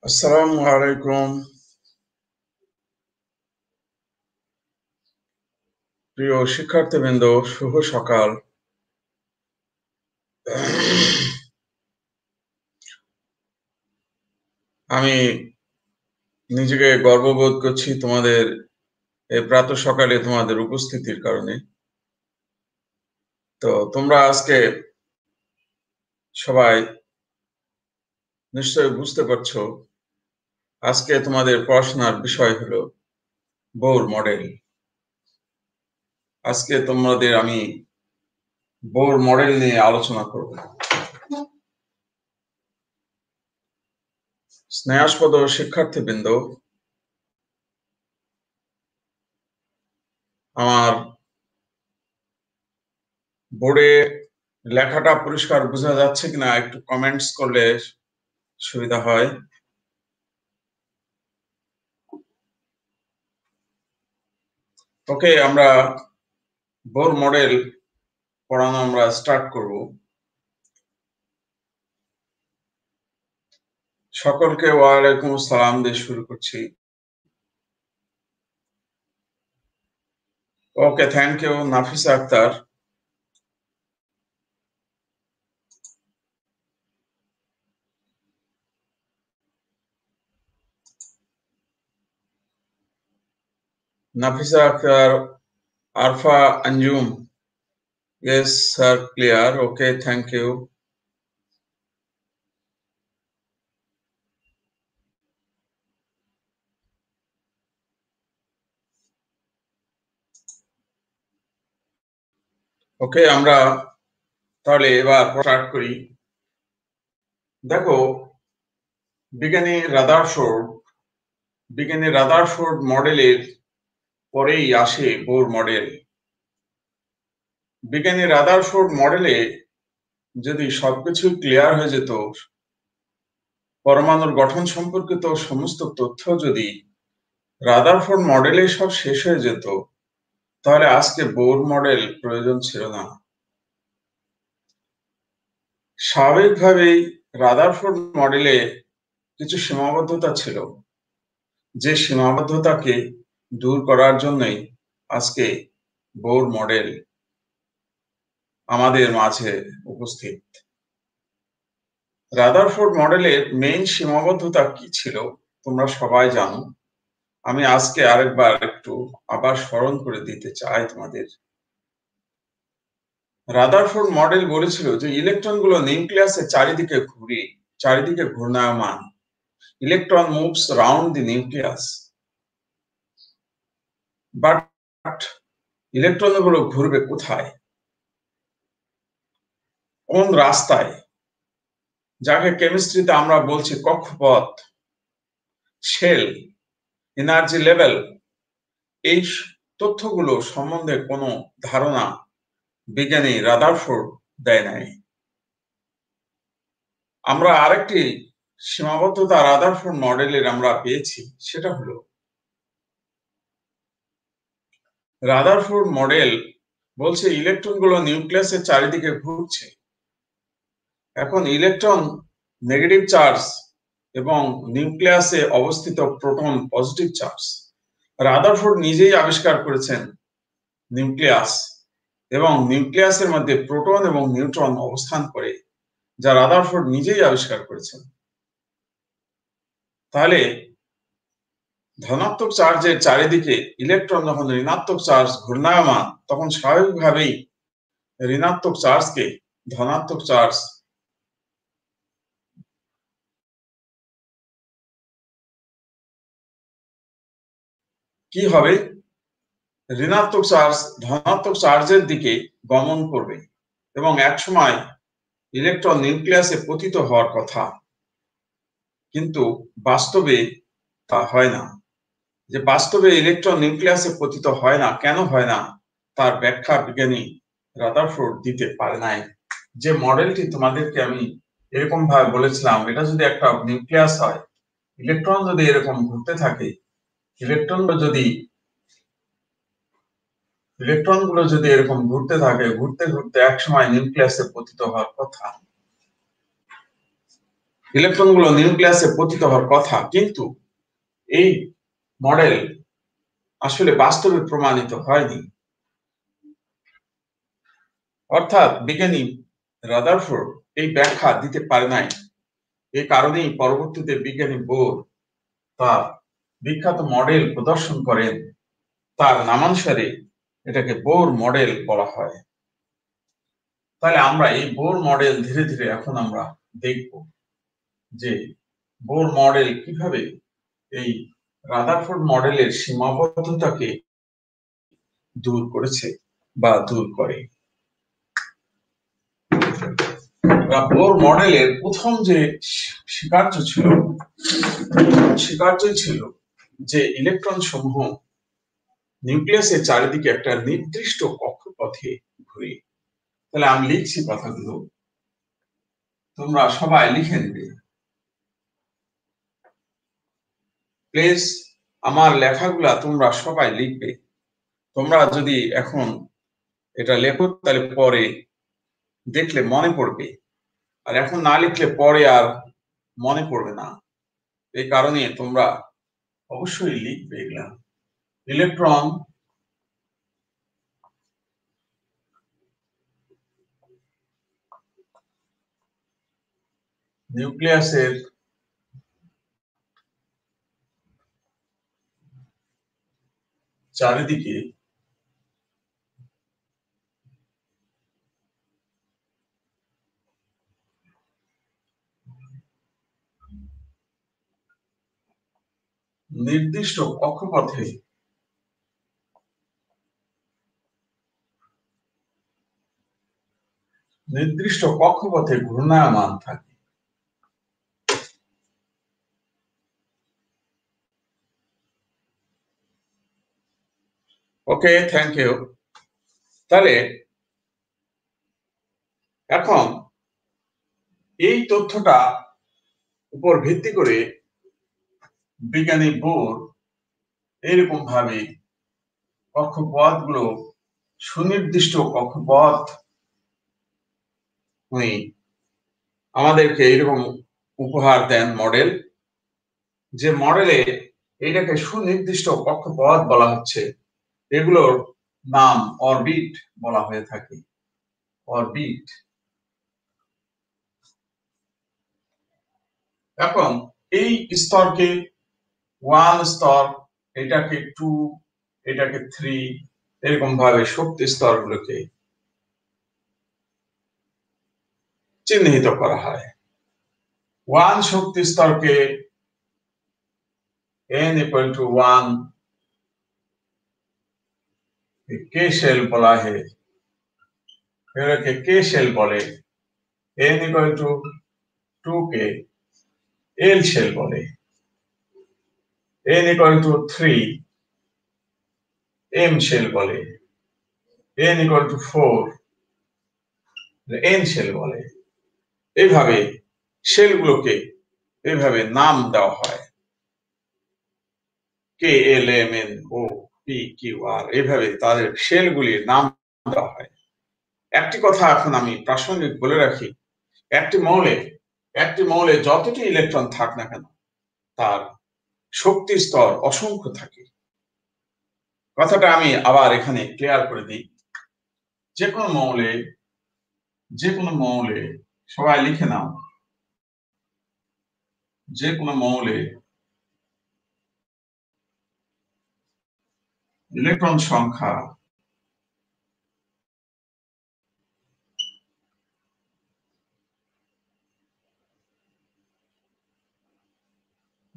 আসসালামু আলাইকুম প্রিয় শিক্ষার্থীবৃন্দ, শুভ সকাল। আমি নিজেকে গর্ববোধ করছি তোমাদের এই প্রাতঃ সকালে তোমাদের উপস্থিতির কারণে। তো তোমরা আজকে সবাই নিশ্চয়ই বুঝতে পারছো, আজকে তোমাদের পড়াশোনার বিষয় হলো বোর মডেল। আজকে তোমাদের আমি বোর মডেল নিয়ে আলোচনা করব। স্নেহাস্পদ শিক্ষার্থীবৃন্দ, আমার বোর্ডে লেখাটা পরিষ্কার বোঝা যাচ্ছে কিনা একটু কমেন্টস করলে সুবিধা হয়। ওকে, আমরা বোর মডেল পড়ানো আমরা স্টার্ট করব। সকলকে ওয়ালাইকুম আসসালাম দিয়ে শুরু করছি। Okay, thank you Nafisa Akter. Nafisa Akter, Arfa Anjum, yes sir, clear, okay, thank you. Okay, আমরা তাহলে এবার স্টার্ট করি। দেখো, বিজ্ঞানী রাদারফোর্ড মডেলের পরেই আসে বোর মডেল। বিজ্ঞানী রাদারফোর্ড মডেলে যদি সবকিছু ক্লিয়ার হয়ে যেত, পরমাণুর গঠন সম্পর্কিত সমস্ত তথ্য যদি রাদারফোর্ড মডেলে সব শেষ হয়ে যেত, তাহলে আজকে বোর মডেল প্রয়োজন ছিল না। স্বাভাবিকভাবেই রাদারফোর্ড মডেলে কিছু সীমাবদ্ধতা ছিল, যে সীমাবদ্ধতাকে দূর করার জন্যই আজকে বোর মডেল আমাদের মাঝে উপস্থিত। রাদারফোর্ড মডেলের মেইন সীমাবদ্ধতা কি ছিল তোমরা সবাই জানো। আমি আজকে আরেকবার একটু আবার স্মরণ করে দিতে চাই তোমাদের। রাদারফোর্ড মডেল বলেছিল যে ইলেকট্রনগুলো নিউক্লিয়াসের চারিদিকে ঘূর্ণায়মান। Electron moves round the nucleus, but ইলেকট্রনগুলো ঘুরবে কোথায়, কোন রাস্তায়, যাকে কেমিস্ট্রিতে আমরা বলছি কক্ষপথ, শেল, এনার্জি লেভেল, এই তথ্যগুলো সম্বন্ধে কোনো ধারণা বিজ্ঞানী রাদারফোর্ড দেয় নাই। আমরা আরেকটি সীমাবদ্ধতা রাদারফোর্ড মডেলের আমরা পেয়েছি, সেটা হলো রাদারফোর্ড মডেল বলছে ইলেকট্রনগুলো নিউক্লিয়াসের চারিদিকে ঘুরছে। এখন ইলেকট্রন নেগেটিভ চার্জ এবং নিউক্লিয়াসে অবস্থিত প্রোটন পজিটিভ চার্জ। রাদারফোর্ড নিজেই আবিষ্কার করেছেন নিউক্লিয়াস, এবং নিউক্লিয়াসের মধ্যে প্রোটন এবং নিউট্রন অবস্থান করে, যা রাদারফোর্ড নিজেই আবিষ্কার করেছেন। তাহলে ধনাত্মক চার্জের চারিদিকে ইলেকট্রন যখন ঋণাত্মক চার্জ ঘূর্ণায়মান, তখন স্বাভাবিকভাবেই ঋণাত্মক চার্জকে ধনাত্মক চার্জ কি হবে, ঋণাত্মক চার্জ ধনাত্মক চার্জের দিকে গমন করবে এবং একসময় ইলেকট্রন নিউক্লিয়াসে পতিত হওয়ার কথা। কিন্তু বাস্তবে তা হয় না। যে বাস্তবে ইলেকট্রন নিউক্লিয়াসে পতিত হয় না, কেন হয় না, তার ব্যাখ্যা বিজ্ঞানী রাদারফোর্ড দিতে পারে নাই। যে মডেলটি তোমাদেরকে আমি এরকম ভাবে বলেছিলাম, এটা যদি একটা নিউক্লিয়াস হয়, ইলেকট্রন যদি এরকম ঘুরতে থাকে, ইলেকট্রনগুলো যদি এরকম ঘুরতে থাকে, ঘুরতে ঘুরতে একসময় নিউক্লিয়াসে পতিত হওয়ার কথা। ইলেকট্রনগুলো নিউক্লিয়াসে পতিত হওয়ার কথা, কিন্তু এই মডেল আসলে বাস্তবে প্রমাণিত হয়নি। অর্থাৎ বিজ্ঞানী রাদারফোর্ড এই ব্যাখ্যা দিতে পারে নাই। এই কারণেই পরবর্তীতে বিজ্ঞানী বোর তার বিখ্যাত মডেল প্রদর্শন করেন। তার নামানুসারে এটাকে বোর মডেল বলা হয়। তাহলে আমরা এই বোর মডেল ধীরে ধীরে এখন আমরা দেখব যে বোর মডেল কিভাবে এই রাদারফোর্ড মডেলের সীমাবদ্ধতাকে দূর করেছে বা দূর করে। বোর মডেলের প্রথম যে স্বীকার্য ছিল যে ইলেকট্রন সমূহ নিউক্লিয়াসের চারিদিকে একটা নির্দিষ্ট কক্ষপথে ঘুরে। তাহলে আমি লিখছি কথাগুলো, তোমরা সবাই লিখে নেবে প্লিজ। আমার লেখাগুলা তোমরা সবাই লিখবে। তোমরা যদি এখন এটা লেখো তাহলে পরে দেখলে মনে পড়বে, আর এখন না লিখলে পরে আর মনে পড়বে না। এই কারণে তোমরা অবশ্যই লিখবে এগুলা। ইলেকট্রন নিউক্লিয়াসের চারিদিকে নির্দিষ্ট কক্ষপথে ঘূর্ণায়মান থাকে। ওকে, থ্যাংক ইউ। তাহলে এখন এই তথ্যটা উপর ভিত্তি করে বিজ্ঞানী বোর এরকম ভাবে কক্ষপথগুলো সুনির্দিষ্ট কক্ষপথ আমাদেরকে এরকম উপহার দেন মডেল, যে মডেলে এটাকে সুনির্দিষ্ট কক্ষপথ বলা হচ্ছে। এগুলোর নাম অরবিট বলা হয়ে থাকে, অরবিট। এখন এই স্তরকে 1 স্তর, এটাকে 2, এটাকে 3, এরকম ভাবে শক্তি স্তরগুলোকে চিহ্নিত করা হয়। 1 শক্তি স্তরকে n = 1 के शेल বলা হয়, এটাকে কে শেল বলে। n = 2 কে এল শেল বলে। n = 3 এম শেল বলে। n = 4 এন শেল বলে। এইভাবে শেলগুলোকে এইভাবে নাম দেওয়া হয়, K L M N O P Q R, এইভাবে তাদের শেলগুলির নাম দেওয়া হয়। একটি কথা এখন আমি প্রাসঙ্গিক বলে রাখি, একটি মৌলে যতটি ইলেকট্রন থাক না কেন তার শক্তি স্তর অসংখ্য থাকে। কথাটা আমি আবার এখানে ক্লিয়ার করে দিই। যে কোনো মৌলে সবাই লিখে নাও, যে কোনো মৌলে ইলেকট্রন সংখ্যা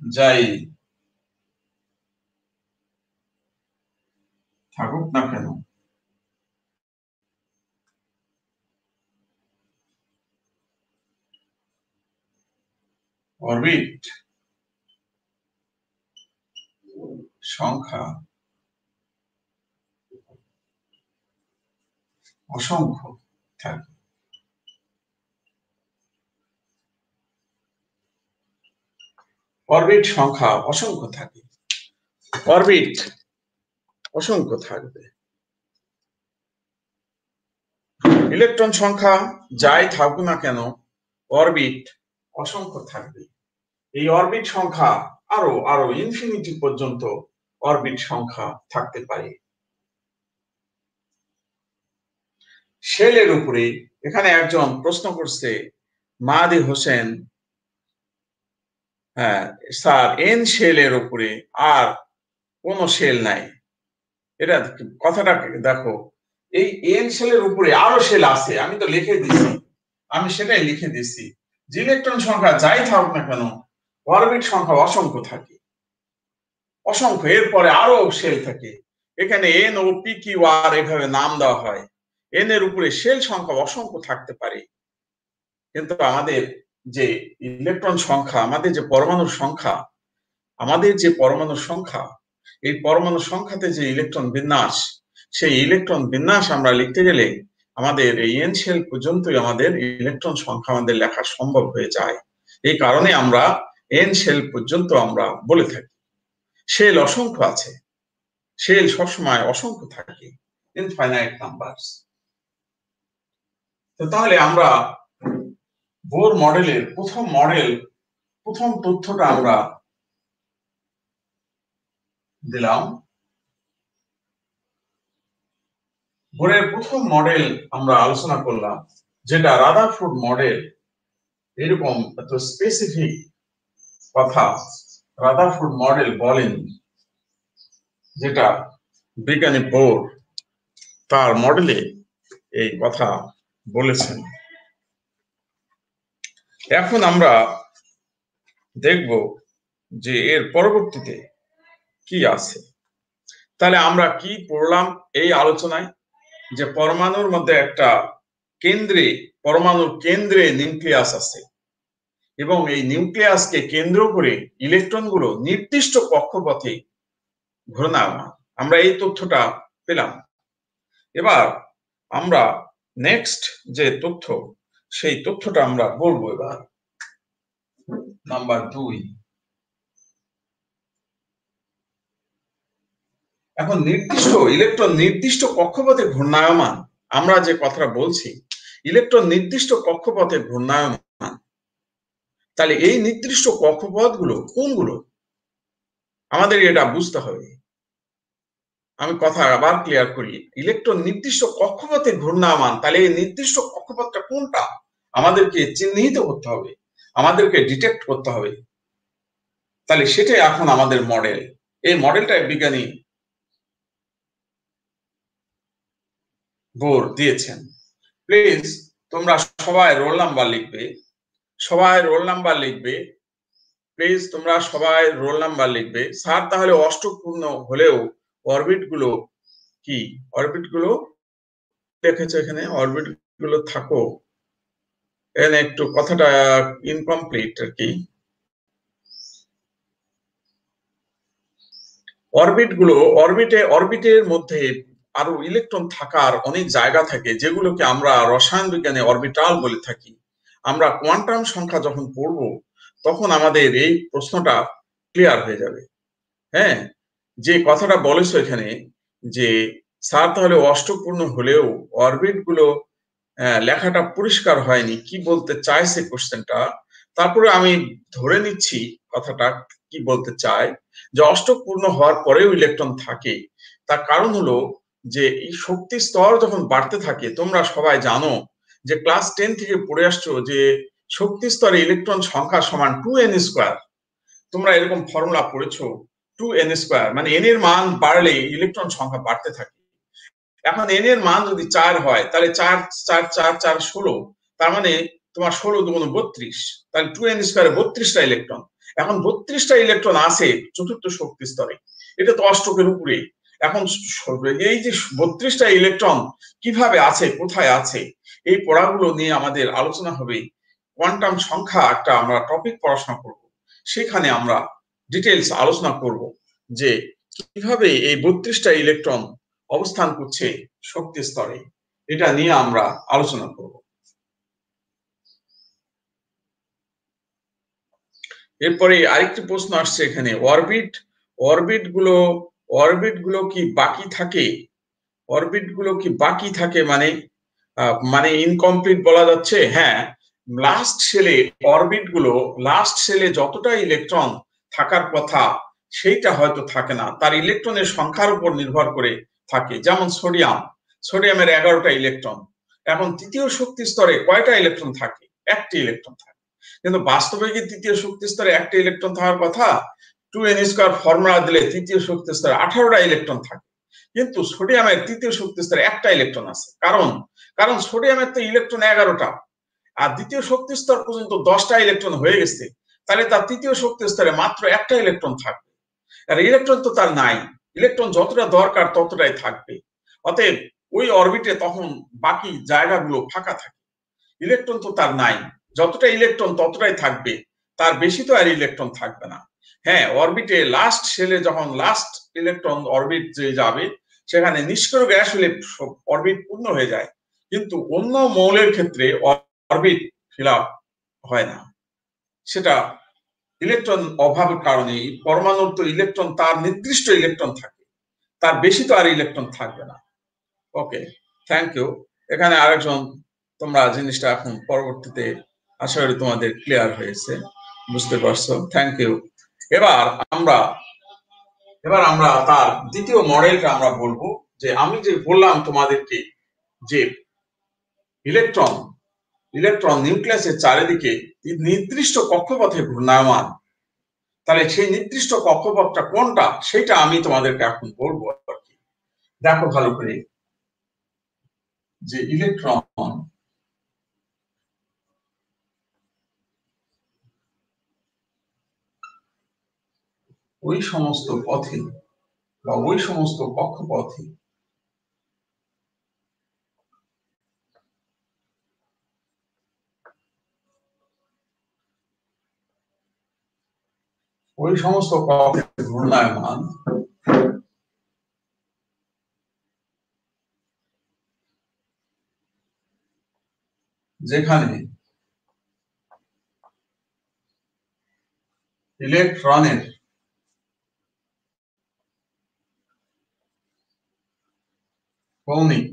যাই থাকুক না কেন, অরবিট সংখ্যা অসংখ্য থাকে। অরবিট সংখ্যা অসংখ্য থাকে, অরবিট অসংখ্য থাকবে। ইলেকট্রন সংখ্যা যাই থাকুক না কেন, অরবিট অসংখ্য থাকবে। এই অরবিট সংখ্যা আরো আরো ইনফিনিটি পর্যন্ত অরবিট সংখ্যা থাকতে পারে। শেলের উপরে এখানে একজন প্রশ্ন করছে, মাহাদি হোসেন, হ্যাঁ স্যার এন শেলের উপরে আর কোন শেল নাই। এটা কথাটা দেখো, এই এন শেলের উপরে আরো শেল আছে, আমি তো লিখে দিছি, আমি সেটাই লিখে দিছি যে ইলেকট্রন সংখ্যা যাই থাকুক না কেন অরবিট সংখ্যা অসংখ্য থাকে, অসংখ্য, এরপরে আরো শেল থাকে। এখানে এন ও পি কিউ আর এভাবে নাম দেওয়া হয়। এন এর উপরে শেল সংখ্যা অসংখ্য থাকতে পারে, কিন্তু আমাদের যে ইলেকট্রন সংখ্যা, আমাদের যে পরমাণুর সংখ্যা, এই পরমাণু সংখ্যাতে যে ইলেকট্রন বিন্যাস, সেই ইলেকট্রন বিন্যাস আমরা লিখতে গেলে আমাদের এই এন শেল পর্যন্তই আমাদের ইলেকট্রন সংখ্যা আমাদের লেখা সম্ভব হয়ে যায়। এই কারণে আমরা এন শেল পর্যন্ত আমরা বলে থাকি। শেল অসংখ্য আছে, শেল সবসময় অসংখ্য থাকে, ইনফাইনাইট নাম্বারস। তো তাহলে আমরা বোর মডেলের প্রথম তথ্যটা আমরা দিলাম। বোরের প্রথম মডেল আমরা আলোচনা করলাম, যেটা রাদারফোর্ড মডেল। এরকম এত স্পেসিফিক কথা রাদারফোর্ড মডেল বলেন, যেটা বিজ্ঞানী বোর তার মডেলে এই কথা বলেছেন। এখন আমরা দেখব যে এর পরবর্তীতে কি আছে। তাহলে আমরা কি পড়লাম এই আলোচনায়, যে পরমাণুর মধ্যে একটা পরমাণুর কেন্দ্রে নিউক্লিয়াস আছে, এবং এই নিউক্লিয়াসকে কেন্দ্র করে ইলেকট্রনগুলো নির্দিষ্ট কক্ষপথে ঘূর্ণায়মান। আমরা এই তথ্যটা পেলাম। এবার আমরা নেক্সট যে তথ্য, সেই তথ্যটা আমরা বলবো এবার। নাম্বার 2, এখন ইলেকট্রন নির্দিষ্ট কক্ষপথে ঘূর্ণায়মান। আমরা যে কথাটা বলছি, ইলেকট্রন নির্দিষ্ট কক্ষপথে ঘূর্ণায়মান, তাহলে এই নির্দিষ্ট কক্ষপথগুলো কোনগুলো আমাদের এটা বুঝতে হবে। আমি কথা আবার ক্লিয়ার করি, ইলেকট্রন নির্দিষ্ট কক্ষপথে ঘূর্ণায়মান, তাহলে এই নির্দিষ্ট কক্ষপথটা কোনটা আমাদেরকে চিহ্নিত করতে হবে, আমাদেরকে ডিটেক্ট করতে হবে। তাহলে সেটাই এখন আমাদের মডেল। এই মডেলটা বিজ্ঞানী বোর দিয়েছেন। প্লিজ তোমরা সবাই রোল নাম্বার লিখবে, প্লিজ তোমরা সবাই রোল নাম্বার লিখবে। স্যার তাহলে অষ্টপূর্ণ হলেও অরবিট গুলো কি, অরবিট গুলো দেখেছো এখানে, অরবিট গুলো থাকো, এখানে একটু কথাটা ইনকমপ্লিট আর কি। অরবিটের মধ্যে আরো ইলেকট্রন থাকার অনেক জায়গা থাকে, যেগুলোকে আমরা রসায়ন বিজ্ঞানে অরবিটাল বলে থাকি। আমরা কোয়ান্টাম সংখ্যা যখন পড়ব তখন আমাদের এই প্রশ্নটা ক্লিয়ার হয়ে যাবে। হ্যাঁ, যে কথাটা বলেছো এখানে যে স্যার তাহলে অষ্টপূর্ণ হলেও অরবিট গুলো লেখাটা পরিষ্কার হয়নি, কি বলতে চাইছে কোশ্চেনটা। তারপরে আমি ধরে নিচ্ছি কথাটা কি বলতে চায়, যে অষ্টপূর্ণ হওয়ার পরেও ইলেকট্রন থাকে। তার কারণ হলো যে এই শক্তি স্তর যখন বাড়তে থাকে, তোমরা সবাই জানো যে ক্লাস 10 থেকে পড়ে আসছো যে শক্তি স্তরে ইলেকট্রন সংখ্যা সমান 2n²। তোমরা এরকম ফর্মুলা পড়েছো, 2n², মানে n এর মান বাড়লে ইলেকট্রন সংখ্যা বাড়তে থাকে। এখন n এর মান যদি 4 হয়, তাহলে 4 4 4 4 16, তার মানে তোমার 16 2 32, তাহলে 2n² 32টা ইলেকট্রন। এখন 32টা ইলেকট্রন আছে চতুর্থ শক্তি স্তরে, এটা তো অষ্টকের উপরে। এখন এই যে 32টা ইলেকট্রন কিভাবে আছে, কোথায় আছে, এই পড়াগুলো নিয়ে আমাদের আলোচনা হবে। কোয়ান্টাম সংখ্যা একটা আমরা টপিক পড়াশোনা করব, সেখানে আমরা ডিটেইলস আলোচনা করব যে কিভাবে এই 32টা ইলেকট্রন অবস্থান করছে শক্তি স্তরে, এটা নিয়ে আমরা আলোচনা করব। এরপরে আরেকটি প্রশ্ন আসছে এখানে, অরবিট গুলো কি বাকি থাকে, মানে ইনকমপ্লিট বলা যাচ্ছে? হ্যাঁ, লাস্ট শেলে অরবিট গুলো, লাস্ট শেলে যতটা ইলেকট্রন থাকার কথা সেইটা হয়তো থাকে না, তার ইলেকট্রনের সংখ্যার উপর নির্ভর করে থাকে। যেমন সোডিয়ামের 11টা ইলেকট্রন। এখন তৃতীয় শক্তি স্তরে কয়টা ইলেকট্রন থাকে? একটি ইলেকট্রন থাকে। কিন্তু বাস্তবে কি তৃতীয় শক্তি স্তরে একটা ইলেকট্রন থাকার কথা? 2n² ফর্মুলা দিলে তৃতীয় শক্তি স্তরে 18টা ইলেকট্রন থাকে। কিন্তু সোডিয়ামের তৃতীয় শক্তি স্তরে একটা ইলেকট্রন আছে। কারণ সোডিয়ামের তো ইলেকট্রন 11টা, আর দ্বিতীয় শক্তি স্তর পর্যন্ত 10টা ইলেকট্রন হয়ে গেছে, তাহলে তার তৃতীয় শক্তি স্তরে মাত্র একটা ইলেকট্রন থাকবে। আর ইলেকট্রন তো তার নাই, ইলেকট্রন যতটা দরকার ততটাই থাকবে। অতএব ওই অরবিটে তখন বাকি জায়গাগুলো ফাঁকা থাকে, ইলেকট্রন তো তার নাই, যতটা ইলেকট্রন ততটাই থাকবে, তার বেশি তো আর ইলেকট্রন থাকবে না। হ্যাঁ, অরবিটে লাস্ট শেলে যখন লাস্ট ইলেকট্রন অরবিট যে যাবে, সেখানে নিষ্ক্রিয় গ্যাস হলে অরবিট পূর্ণ হয়ে যায়, কিন্তু অন্য মৌলের ক্ষেত্রে অরবিট ফিল আপ হয় না। সেটা ইলেকট্রন অভাবের কারণে। পরমাণুর তো ইলেকট্রন, তার নির্দিষ্ট ইলেকট্রন থাকে, তার বেশি তো আর ইলেকট্রন থাকবে না। ওকে, থ্যাংক ইউ। এখানে আরেকজন, তোমরা জিনিসটা এখন পরবর্তীতে আশা করি তোমাদের ক্লিয়ার হয়েছে, বুঝতে পারছো। Thank you. এবার আমরা তার দ্বিতীয় মডেলটা আমরা বলবো। যে আমি যে বললাম তোমাদেরকে যে ইলেকট্রন নিউক্লিয়াসের চারিদিকে নির্দিষ্ট কক্ষপথে ঘূর্ণায়মান, তাহলে সেই নির্দিষ্ট কক্ষপথটা কোনটা সেটা আমি তোমাদেরকে এখন বলবো আর কি। দেখো ভালো করে, যে ইলেকট্রন ওই সমস্ত পথে বা ওই সমস্ত কক্ষপথে ঘূর্ণায়মান, যেখানে ইলেকট্রনের কৌণিক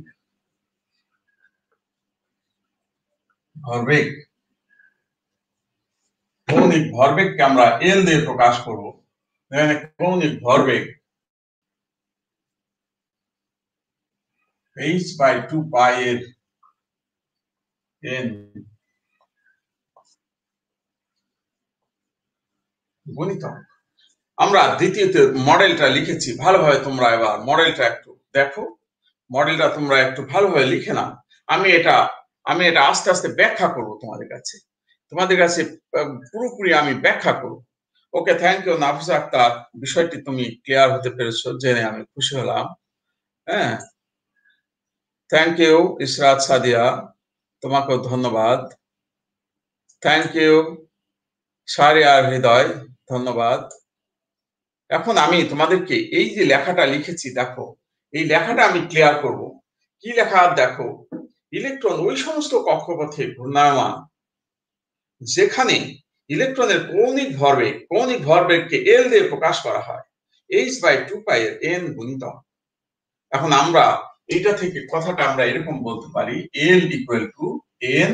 ভরবেগকে আমরা এল দিয়ে প্রকাশ করব। এখানে কৌণিক ভরবেগ h/2π এর n গুণিতক। আমরা দ্বিতীয়তে মডেলটা লিখেছি, ভালোভাবে তোমরা এবার মডেলটা একটু দেখো, মডেলটা তোমরা একটু ভালোভাবে লিখে নাও। আমি এটা আস্তে আস্তে ব্যাখ্যা করব তোমাদের কাছে পুরোপুরি আমি ব্যাখ্যা করব। ওকে, থ্যাংক ইউ নাফিসা আক্তার, বিষয়টি তুমি ক্লিয়ার হতে পেরেছো, জেনে আমি খুশি হলাম। হ্যাঁ, থ্যাংক ইউ ইসরাত সাদিয়া, তোমাকেও ধন্যবাদ। থ্যাংক ইউ সারিয়ার হৃদয়, ধন্যবাদ। এখন আমি তোমাদেরকে এই যে লেখাটা লিখেছি, দেখো এই লেখাটা আমি ক্লিয়ার করব। কি লেখা দেখো, ইলেকট্রন ওই সমস্ত কক্ষপথে ঘূর্ণায়মান যেখানে ইলেকট্রনের কৌণিক ভরবেগকে এল দিয়ে প্রকাশ করা হয়, h/2π এর n গুণিতক। এখন আমরা এটা থেকে কথাটা আমরা এরকম বলতে পারি, l = n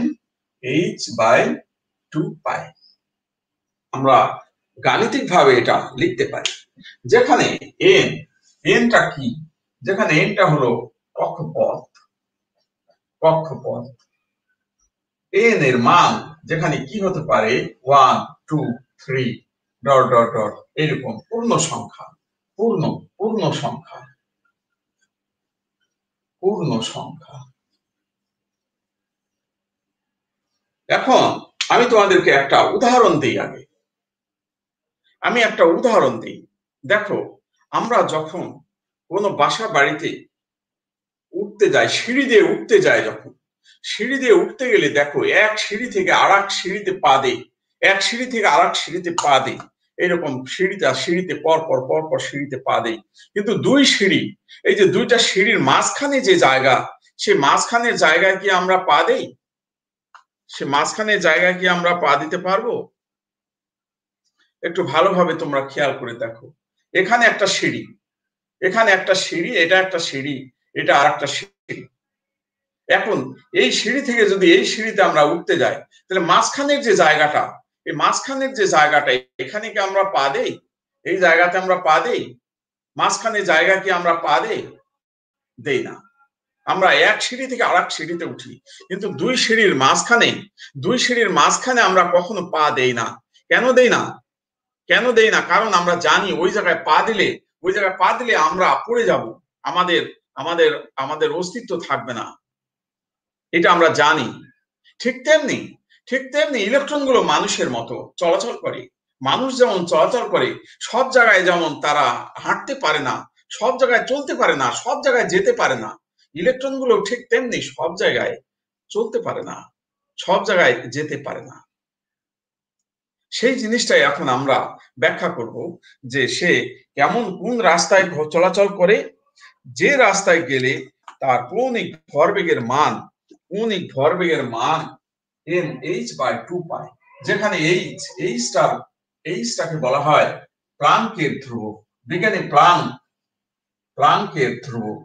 h/2π। আমরা গাণিতিক ভাবে এটা লিখতে পারি, যেখানে nটা কি, যেখানে nটা হলো কক্ষপথ, n এর মান যেখানে কি হতে পারে 1 2 3 ... এরকম পূর্ণ সংখ্যা। এখন আমি তোমাদেরকে একটা উদাহরণ দিই। দেখো, আমরা যখন কোনো বাসা বাড়িতে উঠতে যাই, সিঁড়ি দিয়ে উঠতে গেলে দেখো, এক সিঁড়ি থেকে আরেক সিঁড়িতে পা দেই, এরকম সিঁড়িতে পর পর সিঁড়িতে পা দেই। কিন্তু এই যে দুইটা সিঁড়ির মাঝখানে যে জায়গা, সে মাঝখানের জায়গায় কি আমরা পা দিতে পারবো? একটু ভালোভাবে তোমরা খেয়াল করে দেখো, এখানে একটা সিঁড়ি, এটা একটা সিঁড়ি, এটা আরেকটা সিঁড়ি। এখন এই সিঁড়ি থেকে যদি এই সিঁড়িতে আমরা উঠতে যাই, তাহলে মাঝখানের যে জায়গাটা, এই মাঝখানের যে জায়গাটা, এখানে কি আমরা পা দেই? এই জায়গাতে আমরা পা দেই? মাঝখানে জায়গা কি আমরা পা দেই? দেই না। আমরা এক সিঁড়ি থেকে আরেক সিঁড়িতে উঠি, কিন্তু দুই সিঁড়ির মাঝখানে আমরা কখনো পা দেই না। কেন দেই না? কেন দেই না? কারণ আমরা জানি ওই জায়গায় পা দিলে আমরা পড়ে যাব, আমাদের আমাদের আমাদের অস্তিত্ব থাকবে না, এটা আমরা জানি। ঠিক তেমনি ইলেকট্রনগুলো মানুষের মতো চলাচল করে। মানুষ যেমন চলাচল করে, সব জায়গায় যেমন তারা হাঁটতে পারে না, সব জায়গায় চলতে পারে না, সব জায়গায় যেতে পারে না, ইলেকট্রনগুলো ঠিক তেমনি সব জায়গায় চলতে পারে না, সব জায়গায় যেতে পারে না। সেই জিনিসটাই এখন আমরা ব্যাখ্যা করব যে সে কেমন, কোন রাস্তায় চলাচল করে, যে রাস্তায় গেলে তার কৌণিক ভরবেগের মান mh/2 পায়, যেখানে এইচটাকে বলা হয় প্লাঙ্কের ধ্রুবক। বিজ্ঞানী প্লাঙ্কের ধ্রুবক,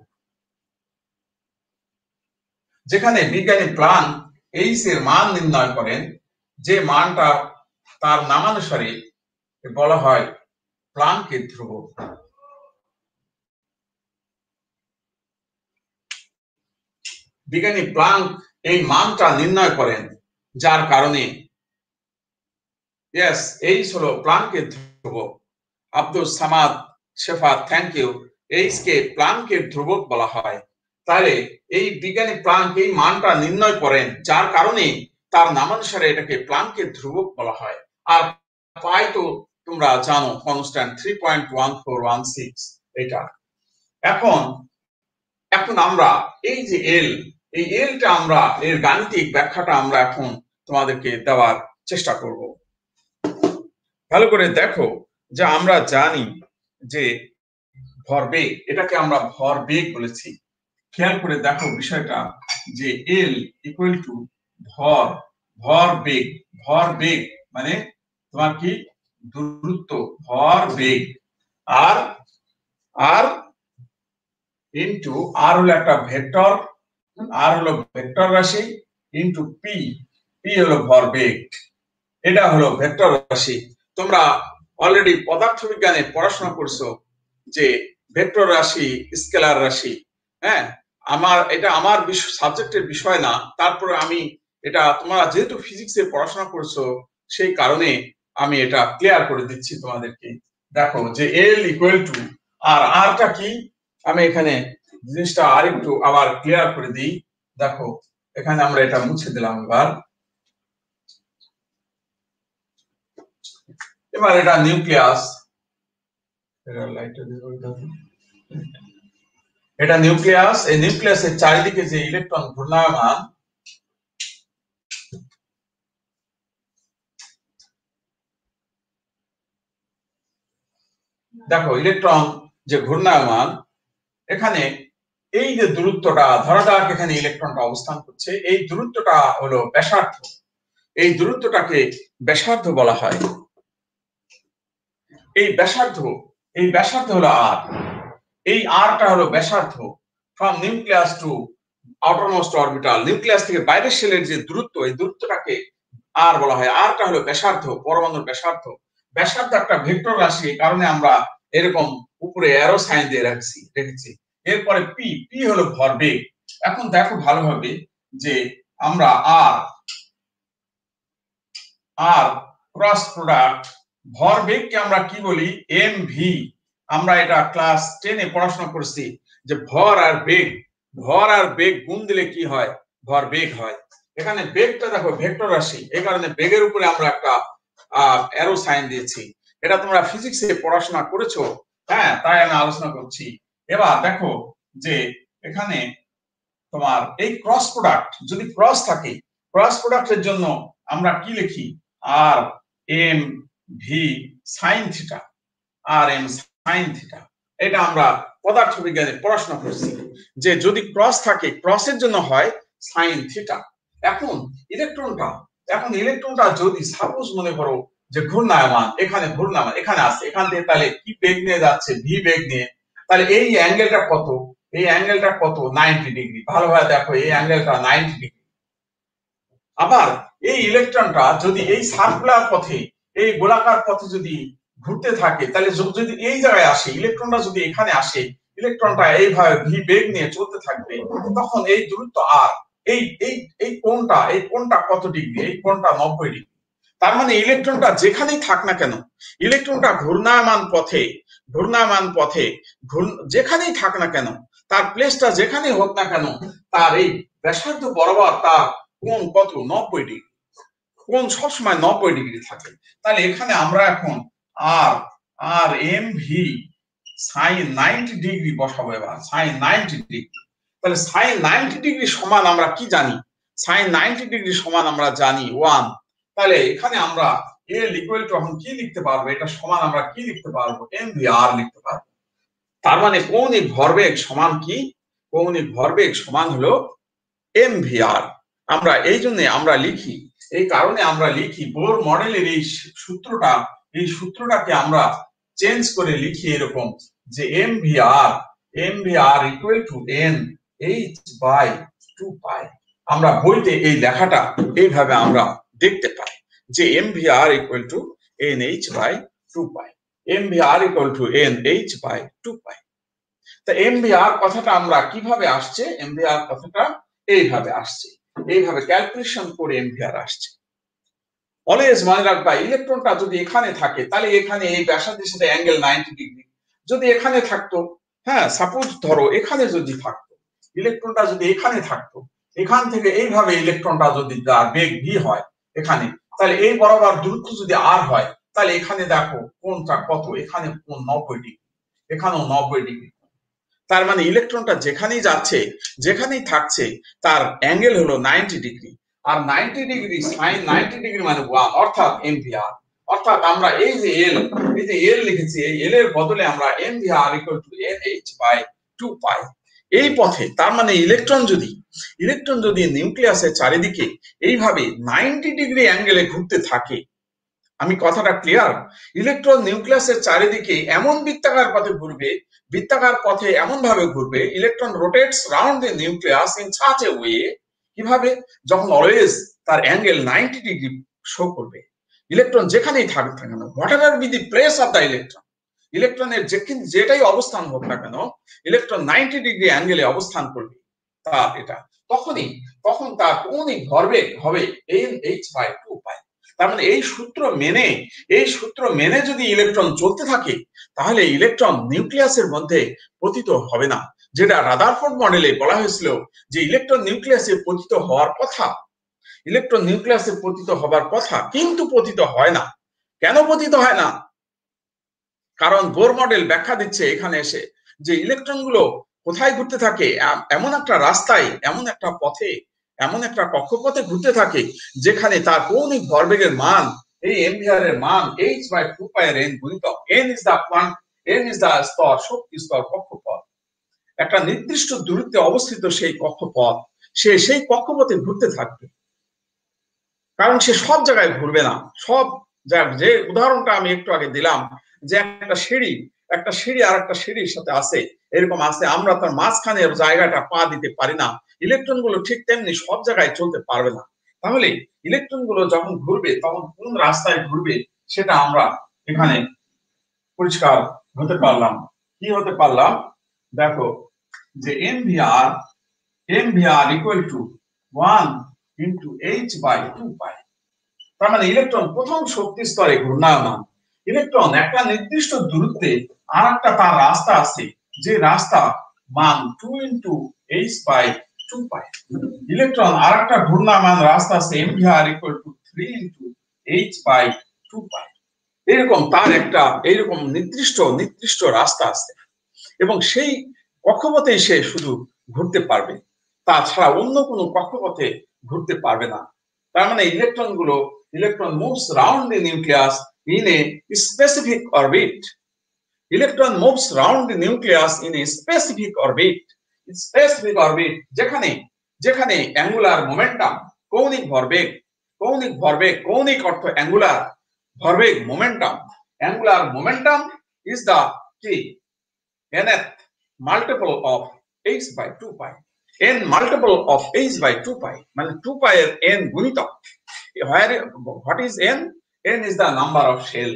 যেখানে বিজ্ঞানী প্লাঙ্ক এইচ এর মান নির্ণয় করেন, যে মানটা তার নামানুসারে বলা হয় প্লাঙ্কের ধ্রুবক। বিজ্ঞানী প্লাঙ্ক এই মানটা নির্ণয় করেন, যার কারণে এইচ হলো প্লাঙ্কের ধ্রুবক। Abdul Samad Shefat, thank you. H কে প্লাঙ্কের ধ্রুবক বলা হয়। তাহলে এই বিজ্ঞানী প্লাঙ্ক এই মানটা নির্ণয় করেন, যার কারণে তার নামানুসারে এটাকে প্লাঙ্কের ধ্রুবক বলা হয়। আর পাই তো তোমরা জানো, কনস্ট্যান্ট 3.1416 এটা। এখন আমরা এই যে এই এলটা আমরা এর গাণিতিক ব্যাখ্যাটা আমরা এখন তোমাদেরকে দেওয়ার চেষ্টা করব। ভালো করে দেখো যে আমরা জানি যে ভরবেগ, এটাকে আমরা ভরবেগ বলেছি। খেয়াল করে দেখো বিষয়টা, যে এল ইকুয়াল টু ভরবেগ মানে তোমার কি দূরত্ব, ভরবেগ, আর ইনটু আর হলো একটা ভেক্টর, রাশি, ইনটু পি হলো ভরবেগ, এটা হলো ভেক্টর রাশি। তোমরা অলরেডি পদার্থবিজ্ঞানে পড়াশোনা করছো যে ভেক্টর রাশি, স্কেলার রাশি। হ্যাঁ, এটা আমার সাবজেক্টের বিষয় না, তারপরে আমি এটা, তোমরা যেহেতু ফিজিক্সে পড়াশোনা করছো সেই কারণে আমি এটা ক্লিয়ার করে দিচ্ছি তোমাদেরকে। দেখো যে এল ইকুয়াল টু আরটা কি, আমি এখানে জিনিসটা আরেকটু আবার ক্লিয়ার করে দিই। দেখো এখানে আমরা এটা মুছে দিলাম। এবার এটা নিউক্লিয়াস, এটা নিউক্লিয়াস। এই নিউক্লিয়াসের চারিদিকে যে ইলেকট্রন ঘূর্ণায়মান, দেখো ইলেকট্রন যে ঘূর্ণায়মান, এখানে এই যে দূরত্বটা, ধরা যাক এখানে ইলেকট্রনটা অবস্থান করছে, এই দূরত্বটা হলো ব্যাসার্ধ, এই দূরত্বটাকে ব্যাসার্ধ বলা হয়। এই ব্যাসার্ধ হলো আর, এই আরটা হলো ব্যাসার্ধ from nucleus to outermost orbital. নিউক্লিয়াস থেকে বাইরের শেলের যে দূরত্ব, এই দূরত্বটাকে আর বলা হয়। আরটা হলো ব্যাসার্ধ, পরমাণুর ব্যাসার্ধ। ব্যাসার্ধ একটা ভেক্টর রাশি, এই কারণে আমরা এরকম উপরে অ্যারো সাইন দিয়ে রেখেছি। এরপরে পি হলো ভরবেগ। এখন দেখো ভালোভাবে যে আমরা আর ক্রস প্রোডাক্ট, ভরবেগকে আমরা কি বলি, এম ভি। আমরা এটা ক্লাস 10-এ পড়াশোনা করছি যে ভর আর বেগ গুণ দিলে কি হয়, ভরবেগ হয়। এখানে বেগটা দেখো ভেক্টর রাশি, এই কারণে বেগের উপরে আমরা একটা অ্যারো সাইন দিয়েছি। এটা তোমরা ফিজিক্সে পড়াশোনা করেছো, হ্যাঁ, তাই আমি আলোচনা করছি। এবার দেখো যে এখানে তোমার এই ক্রস প্রোডাক্ট, যদি ক্রস থাকে, ক্রস প্রোডাক্টের জন্য আমরা কি লিখি, R M V sine theta, এটা আমরা পদার্থবিজ্ঞানে পড়াশোনা করছি যে যদি ক্রস থাকে, ক্রসের জন্য হয় সাইন থিটা। এখন ইলেকট্রনটা যদি সাপোজ মনে করো যে ঘূর্ণায়মান, এখানে আসছে, এখান থেকে তাহলে কি বেগ নিয়ে যাচ্ছে, ভি বেগ নিয়ে, তাহলে এই অ্যাঙ্গেলটা কত, এই অ্যাঙ্গেলটা কত 90 ডিগ্রি ভালোভাবে দেখো এই অ্যাঙ্গেলটা 90 ডিগ্রি আবার এই ইলেকট্রনটা যদি এই সার্কুলার পথে এই গোলাকার পথে যদি ঘুরতে থাকে তাহলে যদি এই জায়গায় আসে ইলেকট্রনটা যদি এখানে আসে ইলেকট্রনটা এইভাবে ভি বেগ নিয়ে চলতে থাকবে তখন এই দূরত্ব আর এই এই এই কোণটা কত ডিগ্রি এই কোণটা 90 ডিগ্রি তার মানে ইলেকট্রনটা যেখানেই থাক না কেন ইলেকট্রনটা ঘূর্ণায়মান পথে যেখানেই থাক না কেন তার প্লেসটা যেখানেই হোক না কেন তার এই ব্যাসার্ধ বরাবর তার কোণ কত 90 ডিগ্রি কোণ সবসময় 90 ডিগ্রি থাকে তাহলে এখানে আমরা এখন R M V sine 90 degree বসাবো এবার সাইন 90 ডিগ্রি তাহলে সাইন 90 ডিগ্রি সমান আমরা কি জানি সাইন 90 ডিগ্রি সমান আমরা জানি 1 তাহলে এখানে আমরা এল ইকুয়াল টু এখন কি লিখতে পারবো এটা সমান আমরা কি লিখতে পারবো এম ভি আর লিখতে পারবো তার মানে কৌণিক ভরবেগ সমান কি কৌণিক ভরবেগ সমান হলো এম ভি আর আমরা এই জন্য আমরা লিখি এই কারণে আমরা লিখি বোর মডেলের এই সূত্রটাকে আমরা চেঞ্জ করে লিখি এরকম যে M V R equal to N H by 2 pi আমরা বইতে এই লেখাটা এইভাবে আমরা দেখতে পাই যে M V R equal to N H by 2 pi M V R equal to N H by 2 pi তা এম ভি আর কথাটা আমরা কিভাবে আসছে এম ভি আর কথাটা এইভাবে আসছে এইভাবে ক্যালকুলেশন করে এম ভি আর আসছে অলওয়েজ মনে রাখবা ইলেকট্রনটা যদি এখানে থাকে তাহলে এখানে এই ব্যাসার্ধের সাথে অ্যাঙ্গেল 90 ডিগ্রি যদি এখানে থাকতো হ্যাঁ সাপোজ ধরো এখানে যদি থাকতো ইলেকট্রনটা যদি এখানে থাকতো এখান থেকে এইভাবে ইলেকট্রনটা যদি তার বেগ ভি হয় এখানে তাহলে এই বরাবর দূরত্ব যদি আর হয় তাহলে এখানে দেখো কোণটা কত এখানে কোণ 90 ডিগ্রি এখানেও 90 ডিগ্রি তার মানে ইলেকট্রনটা যেখানেই যাচ্ছে যেখানেই থাকছে তার অ্যাঙ্গেল হলো 90 ডিগ্রি আর 90 ডিগ্রি সাইন 90 ডিগ্রি মানে 1 অর্থাৎ এমভিআর অর্থাৎ আমরা এই যে এল লিখেছি এই এল এর বদলে আমরা MVR equal to NH by 2 pi এই পথে তার মানে ইলেকট্রন যদি নিউক্লিয়াসের চারিদিকে এইভাবে 90 ডিগ্রি অ্যাঙ্গেলে ঘুরতে থাকে আমি কথাটা ক্লিয়ার ইলেকট্রন নিউক্লিয়াসের চারিদিকে এমন বৃত্তাকার পথে এমন ভাবে ঘুরবে electron rotates round the nucleus in such a way কিভাবে যখন অলওয়েজ তার অ্যাঙ্গেল 90 ডিগ্রি শো করবে ইলেকট্রন যেখানেই থাকুক না কেন whatever be the place of the ইলেকট্রনের যেটাই অবস্থান হোক না কেন ইলেকট্রন 90 ডিগ্রি অ্যাঙ্গেলে অবস্থান করবে তার এটা তখন তার কৌণিক ভরবেগ হবে এনএইচ বাই 2 পাই তার মানে এই সূত্র মেনে যদি ইলেকট্রন চলতে থাকে তাহলে ইলেকট্রন নিউক্লিয়াসের মধ্যে পতিত হবে না যেটা রাদারফোর্ড মডেলে বলা হয়েছিল যে ইলেকট্রন নিউক্লিয়াসে পতিত হওয়ার কথা কিন্তু পতিত হয় না কেন পতিত হয় না কারণ বোর মডেল ব্যাখ্যা দিচ্ছে এখানে এসে যে ইলেকট্রনগুলো কোথায় ঘুরতে থাকে এমন একটা রাস্তায় এমন একটা পথে এমন একটা কক্ষপথে ঘুরতে থাকে যেখানে তার কৌণিক ভরবেগের মান এই এমভিআর এর মান h বাই 2 পাই এর n গুণিতক n ইজ দা স্তর শক্তি স্তর কক্ষপথ একটা নির্দিষ্ট দূরত্বে অবস্থিত সেই কক্ষপথ সেই কক্ষপথে ঘুরতে থাকবে কারণ সে সব জায়গায় ঘুরবে না সব যে উদাহরণটা আমি একটু আগে দিলাম যে একটা সিঁড়ি আর একটা সিঁড়ির সাথে আছে এরকম আছে আমরা তার মাঝখানের জায়গাটা পা দিতে পারি না ইলেকট্রন গুলো ঠিক তেমনি সব জায়গায় চলতে পারবে না তাহলে ইলেকট্রন গুলো যখন ঘুরবে তখন কোন রাস্তায় ঘুরবে সেটা আমরা এখানে পরিষ্কার হতে পারলাম দেখো যে MVR equal to 1 into H by 2 pi তার মানে ইলেকট্রন প্রথম শক্তি স্তরে ঘূর্ণায়মান ইলেকট্রন একটা নির্দিষ্ট দূরত্বে আর একটা তার রাস্তা আছে যে রাস্তা মান 2 into H by 2 pi electron আর একটা ঘূর্ণায়মান রাস্তা আছে m v r equal to 3 into H by 2 pi এরকম তার একটা এইরকম নির্দিষ্ট রাস্তা আছে এবং সেই কক্ষপথে সে শুধু ঘুরতে পারবে তাছাড়া অন্য কোনো কক্ষপথে ঘুরতে পারবে না তার মানে electron moves round the nucleus in a specific orbit electron moves round the nucleus in a specific orbit যেখানে অ্যাঙ্গুলার মোমেন্টাম কৌণিক অর্থ অ্যাঙ্গুলার ভরবেগ angular momentum is the nth multiple of h by 2 pi, n multiple of h by 2 pi, মানে 2 pi এর n গুণিতক। What is n? n is the number of shell.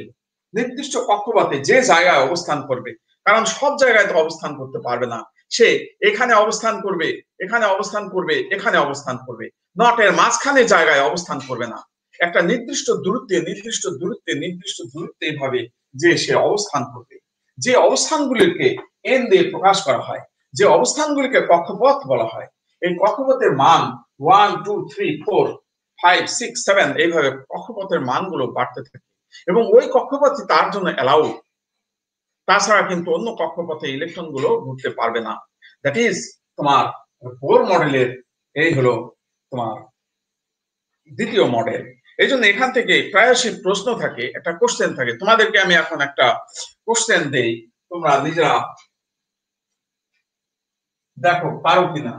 নির্দিষ্ট কক্ষপথে যে জায়গায় অবস্থান করবে, কারণ সব জায়গায় তো অবস্থান করতে পারবে না, সে এখানে অবস্থান করবে, এখানে অবস্থান করবে, এখানে অবস্থান করবে, নট এর মাঝখানে জায়গায় অবস্থান করবে না। একটা নির্দিষ্ট দূরত্বে এইভাবে যে সে অবস্থান করবে, যে অবস্থানগুলিকে n দিয়ে প্রকাশ করা হয়, যে অবস্থানগুলিকে কক্ষপথ বলা হয়, এই কক্ষপথের মান 1 2 3 4 5 6 7 এইভাবে কক্ষপথের মানগুলো বাড়তে থাকে এবং ওই কক্ষপথে তার জন্য অ্যালাউ। তাছাড়া কিন্তু অন্য কক্ষপথে ইলেকট্রন গুলো ঘুরতে পারবে না। দ্যাট ইজ তোমার বোর মডেলের এই হলো তোমার দ্বিতীয় মডেল। এই জন্য এখান থেকে প্রায়শই প্রশ্ন থাকে, একটা কোশ্চেন থাকে। তোমাদেরকে আমি এখন একটা কোশ্চেন দেই, তোমরা নিজেরা দেখো পারো কিনা।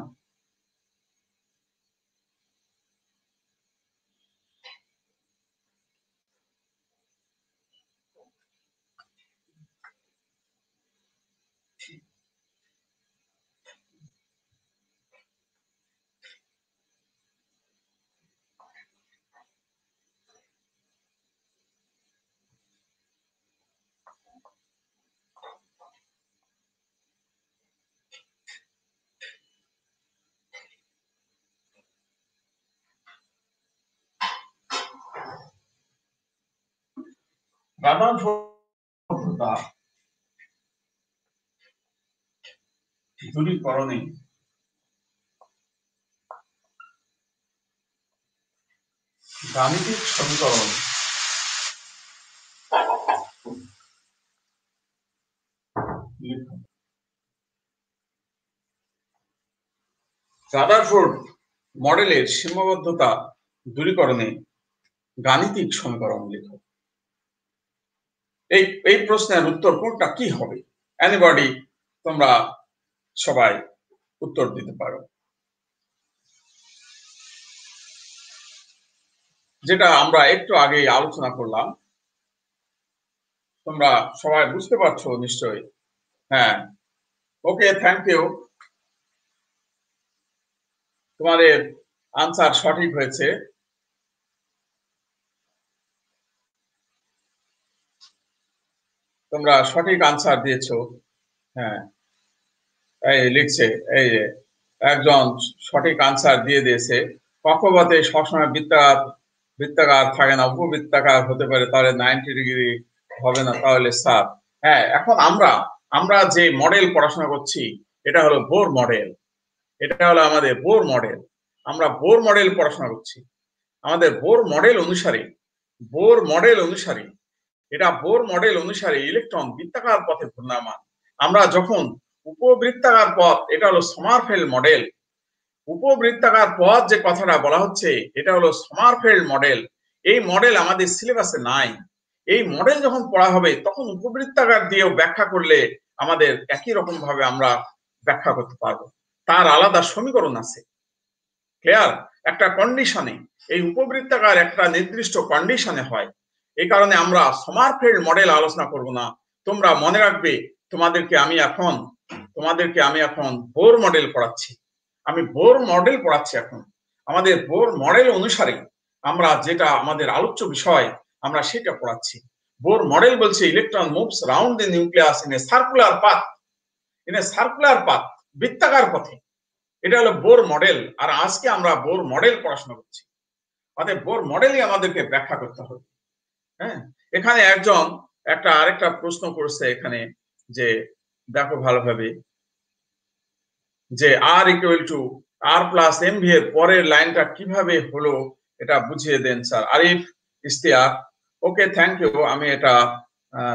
রাদারফোর্ড দূরীকরণে গাণিতিক সমীকরণ রাদারফোর্ড মডেলের সীমাবদ্ধতা দূরীকরণে গাণিতিক সমীকরণ লেখো। এই প্রশ্নের উত্তর কোনটা কি হবে? এনিবডি, তোমরা সবাই উত্তর দিতে পারো। যেটা আমরা একটু আগে আলোচনা করলাম, তোমরা সবাই বুঝতে পারছো নিশ্চয়ই? হ্যাঁ, ওকে, থ্যাংক ইউ। তোমাদের আনসার সঠিক হয়েছে। তোমরা সঠিক আনসার দিয়েছো। হ্যাঁ, এই লিখছে, এই একজন সঠিক আনসার দিয়ে দিয়েছে। কক্ষপথে সবসময় বৃত্তাকার থাকে না, উপবৃত্তাকার হতে পারে, তাহলে 90 ডিগ্রি হবে না, তাহলে স্যার। হ্যাঁ, এখন আমরা যে মডেল পড়াশোনা করছি এটা হলো বোর মডেল। এটা হলো আমাদের বোর মডেল। আমরা বোর মডেল পড়াশোনা করছি। আমাদের বোর মডেল অনুসারে এটা বোর মডেল অনুসারে ইলেকট্রন বৃত্তাকার পথে ঘূর্ণায়মান। আমরা যখন উপবৃত্তাকার পথ, এটা হলো সমারফেল্ড মডেল। উপবৃত্তাকার পথ যে কথাটা বলা হচ্ছে এটা হলো সমারফেল্ড মডেল। এই মডেল আমাদের সিলেবাসে নাই। এই মডেল যখন পড়া হবে তখন উপবৃত্তাকার দিয়েও ব্যাখ্যা করলে আমাদের একই রকম ভাবে আমরা ব্যাখ্যা করতে পারবো। তার আলাদা সমীকরণ আছে। ক্লিয়ার? একটা কন্ডিশনে, এই উপবৃত্তাকার একটা নির্দিষ্ট কন্ডিশনে হয়। এই কারণে আমরা সমারফেল্ড মডেল আলোচনা করব না। তোমরা মনে রাখবে, তোমাদেরকে আমি এখন বোর মডেল পড়াচ্ছি। এখন আমাদের বোর মডেল অনুসারে আমরা যেটা আমাদের আলোচ্য বিষয় আমরা সেটা পড়াচ্ছি। বোর মডেল বলছে electron moves round the nucleus in a circular path, বৃত্তাকার পথে। এটা হলো বোর মডেল। আর আজকে আমরা বোর মডেল পড়াশোনা করছি, অতএব বোর মডেলই আমাদেরকে ব্যাখ্যা করতে হবে। হ্যাঁ, এখানে আরেকটা প্রশ্ন করছে এখানে, যে দেখো ভালোভাবে, যে r equal to r plus m v এর পরের লাইনটা কিভাবে হলো এটা বুঝিয়ে দেন sir. Arif Ishtiaq, okay, thank you. আমি এটা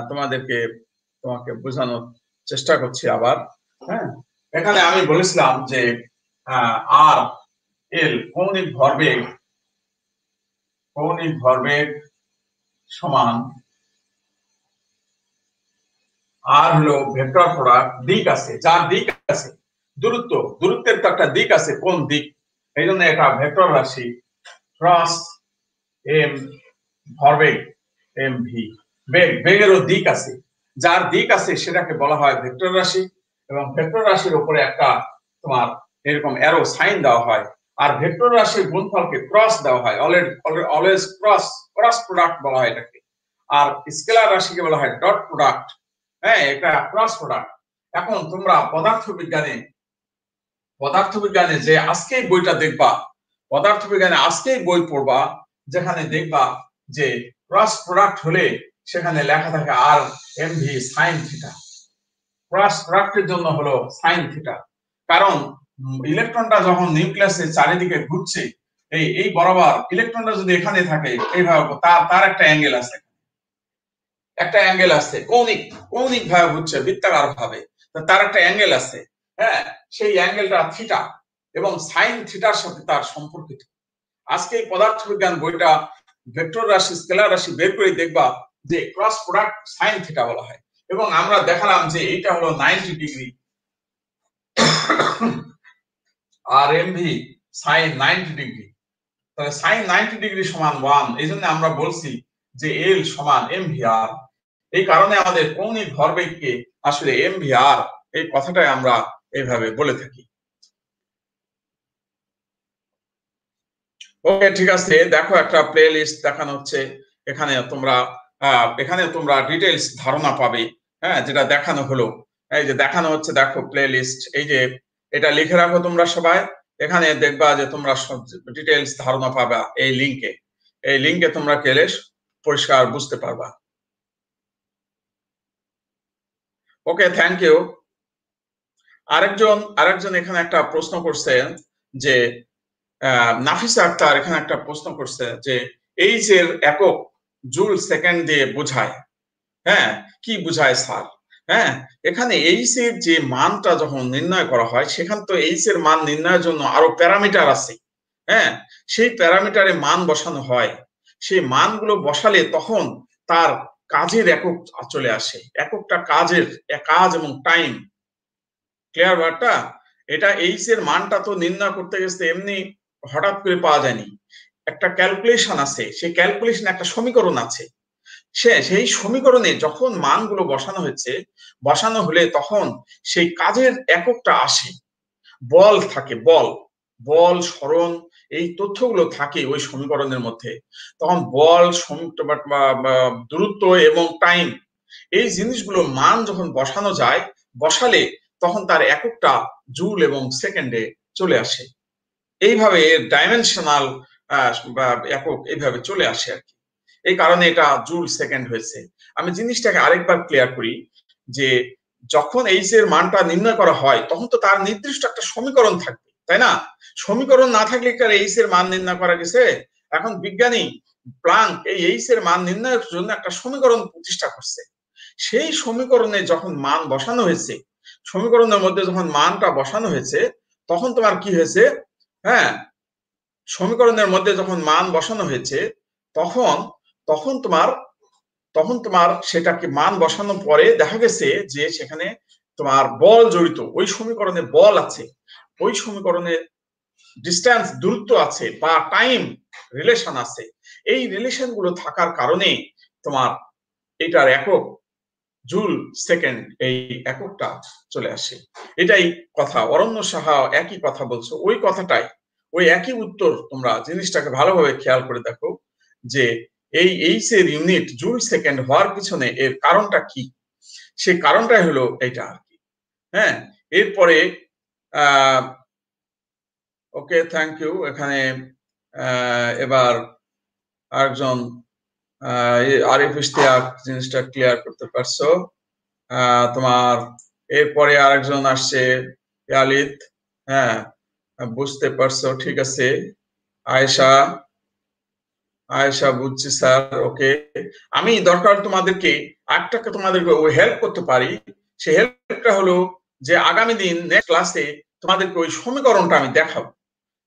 তোমাকে বোঝানোর চেষ্টা করছি আবার। হ্যাঁ, এখানে আমি বলেছিলাম যে আর এল কৌণিক ভরবেগ সমান আর হলো ভেক্টর প্রোডাক্ট, দিক আছে, যার দিক আছে, দূরত্বের তো একটা দিক আছে, কোন দিক, এই জন্য এটা ভেক্টর রাশি ক্রস এম ভরবেগ এম ভি। বেগেরও দিক আছে, যার দিক আছে সেটাকে বলা হয় ভেক্টর রাশি, এবং ভেক্টর রাশির উপরে একটা তোমার এরকম অ্যারো সাইন দেওয়া হয়, আর ভেক্টর রাশির গুণফলকে ক্রস দেওয়া হয়, অলওয়েজ ক্রস প্রোডাক্ট বলা হয় এটাকে, আর স্কেলার রাশিকে বলা হয় ডট প্রোডাক্ট। হ্যাঁ, এটা ক্রস প্রোডাক্ট। এখন তোমরা পদার্থবিজ্ঞানে যে আজকেই বইটা দেখবা, পদার্থবিজ্ঞানে আজকেই বই পড়বা, যেখানে দেখবা যে ক্রস প্রোডাক্ট হলে সেখানে লেখা থাকে R M V sine theta. Cross প্রোডাক্টের জন্য হলো সাইন থিটা, কারণ ইলেকট্রনটা যখন নিউক্লিয়াসের চারিদিকে ঘুরছে, এই বরাবর ইলেকট্রনটা যদি এখানে থাকে এইভাবে, তার একটা অ্যাঙ্গেল আছে, কৌণিক ভাবে ঘুরছে, বৃত্তাকার ভাবে, তার একটা অ্যাঙ্গেল আছে। হ্যাঁ, সেই অ্যাঙ্গেলটা থিটা, এবং সাইন থিটার সাথে তার সম্পর্কিত। আজকে এই পদার্থবিজ্ঞান বইটা ভেক্টর রাশি স্কেলার রাশি বের করে দেখবা যে ক্রস প্রোডাক্ট সাইন থিটা বলা হয়, এবং আমরা দেখালাম যে এইটা হলো 90 ডিগ্রি, আর এমভি সাইন 90 ডিগ্রি। তাহলে সাইন 90 ডিগ্রি সমান 1, এই জন্য আমরা বলছি যে এল সমান এমভি আর। এই কারণে আমাদের কৌণিক ভরবেগকে আসলে এমভি আর, এই কথাটাই আমরা এইভাবে বলে থাকি। ওকে, ঠিক আছে, দেখো একটা প্লে লিস্ট দেখানো হচ্ছে, এখানে তোমরা ডিটেলস ধারণা পাবে। হ্যাঁ, যেটা দেখানো হলো, এই যে দেখানো হচ্ছে, দেখো প্লে লিস্ট, এই যে এটা লিখে রাখো তোমরা সবাই, এখানে দেখবা যে তোমরা সব ডিটেলস ধারণা পাবা এই লিংকে তোমরা গেলে পরিষ্কার বুঝতে পারবা। ওকে, থ্যাংক ইউ। আরেকজন এখানে একটা প্রশ্ন করছেন যে নাফিসা আক্তার এখানে একটা প্রশ্ন করছে যে এইচ এর একক জুল সেকেন্ড দিয়ে বোঝায়। হ্যাঁ, কি বোঝায় স্যার? হ্যাঁ, এখানে এইচ এর যে মানটা যখন নির্ণয় করা হয়, সেখান তো এইচ এর মান নির্ণয়ের জন্য আরো প্যারামিটার আছে। হ্যাঁ, সেই প্যারামিটারে মান বসানো হয়, সেই মানগুলো বসালে তখন তার কাজের একক চলে আসে, এককটা কাজ এবং টাইম। ক্লিয়ার ব্যাপারটা? এটা এইচ এর মানটা তো নির্ণয় করতে গেছে এমনি হঠাৎ করে পাওয়া যায়নি, একটা ক্যালকুলেশন আছে, সেই ক্যালকুলেশন একটা সমীকরণ আছে, সেই সমীকরণে যখন মানগুলো বসানো হলে তখন সেই কাজের এককটা আসে। বল থাকে, বল সরণ, এই তথ্যগুলো থাকে ওই সমীকরণের মধ্যে। তখন বল, দূরত্ব এবং টাইম, এই জিনিসগুলো মান যখন বসালে তখন তার এককটা জুল এবং সেকেন্ডে চলে আসে। এইভাবে ডাইমেনশনাল একক এইভাবে চলে আসে আর কি। এই কারণে এটা জুল সেকেন্ড হয়েছে। আমি জিনিসটাকে আরেকবার ক্লিয়ার করি যে যখন এইচ এর মানটা নির্ণয় করা হয় তখন তো তার নির্দিষ্ট একটা সমীকরণ থাকবে, তাই না? সমীকরণ না থাকলে কি এইচ এর মান নির্ণয় করা গেছে? এখন বিজ্ঞানী প্লাঙ্ক এই এইচ এর মান নির্ণয়ের জন্য একটা সমীকরণ প্রতিষ্ঠা করছে। সেই সমীকরণে যখন মান বসানো হয়েছে, সমীকরণের মধ্যে যখন মানটা বসানো হয়েছে তখন তোমার কি হয়েছে? হ্যাঁ, সমীকরণের মধ্যে যখন মান বসানো হয়েছে তখন তোমার সেটাকে মান বসানোর পরে দেখা গেছে যে সেখানে তোমার বল জড়িত, ওই সমীকরণে বল আছে, ওই সমীকরণে ডিস্টেন্স দূরত্ব আছে বা টাইম রিলেশন আছে। এই রিলেশন গুলো থাকার কারণে তোমার এটার একক জুল সেকেন্ড, এই এককটা চলে আসে। এটাই কথা। অরণ্য সাহা একই কথা বলছো, ওই কথাটাই, ওই একই উত্তর। তোমরা জিনিসটাকে ভালোভাবে খেয়াল করে দেখো যে এই এইচ এর ইউনিট জুল সেকেন্ড হওয়ার পিছনে এর কারণটা কি, সেই কারণটাই হলো এটা আর কি। হ্যাঁ, এরপরে ওকে, থ্যাংক ইউ। এখানে এবার আরেকজন আরিফ ইশতিয়াক জিনিসটা ক্লিয়ার করতে পারছো। তোমার এরপরে আরেকজন আসছে ইয়ালিদ। হ্যাঁ, বুঝতে পারছো, ঠিক আছে। আয়েশা বুঝছি স্যার, ওকে। আমি দরকার তোমাদেরকে ওই হেল্প করতে পারি। সেই হেল্পটা হলো যে আগামী দিন নেক্সট ক্লাসে তোমাদেরকে ওই সমীকরণটা আমি দেখাবো।